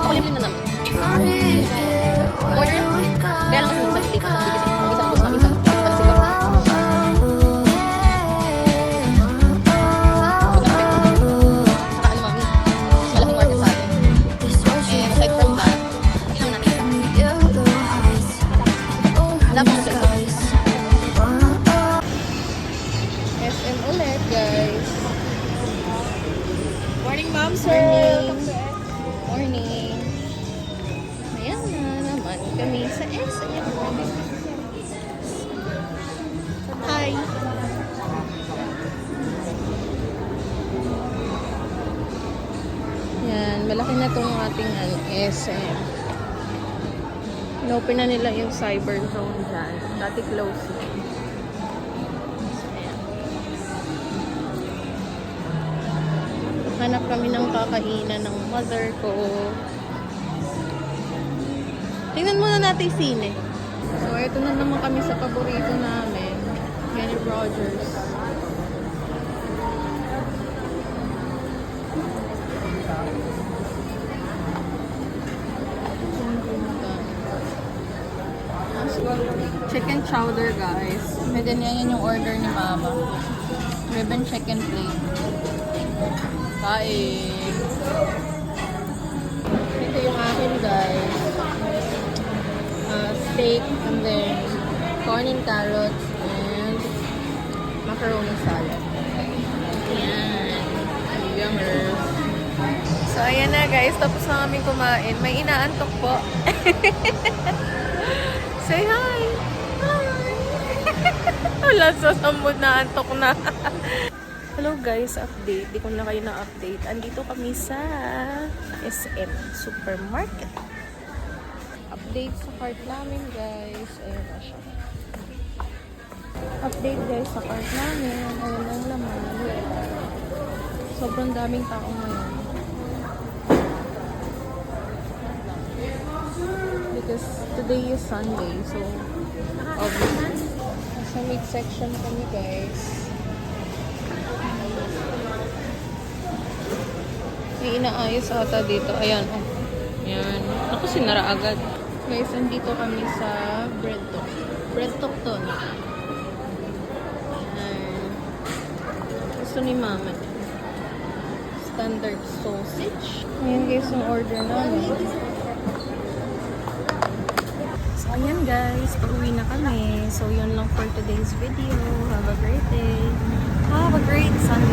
Kulimlim na naman. Order. Kaya lang kasi minsan hindi pa sa bigising. Minsan gusto kami minsan. Pagsigaw. Saka ano mami, malaking order sa atin. And aside from that, yun lang natin. Wala pa sa SM ulit, guys. Morning, ma'am, sir. Morning. Ayan na naman kami sa SM. Hi. Yan, malaki na tong ating SM. Inopen na nila yung cyber zone dyan. Dati close. Hanap kami ng kakainan ng mother ko. Tingnan muna natin yung sine. So, ito na naman kami sa paborito namin. Kenny Rogers. Chicken chowder, guys. And then, yan yung order ni Mama. Ribbon chicken plate. Kain. Ito yung akin, guys. Steak, and then corn and carrots, and macaroni salad. Ayan. Yummers. So, ayan na, guys. Tapos na kami kumain. May inaantok po. Say hi. Hi. Wala, so samod na antok na. Hello guys, update. Di ko na kayo na-update. Andito kami sa SM Supermarket. Update sa cart namin, guys. Ayan na siya. Update, guys, sa cart namin. Ayan ang laman. Sobrang daming tao ngayon. Because today is Sunday, so obviously. Sa meat section kami, guys. May inaayos ata dito. Ayan, oh. Ayan. Ako, sinara agad. Guys, andito kami sa bread talk. Bread talk to. Ayan. Gusto ni Mama. Standard sausage. Ayan, guys, yung order namin. So, ayan, guys. Pauwi na kami. So, yun lang for today's video. Have a great day. Have a great Sunday.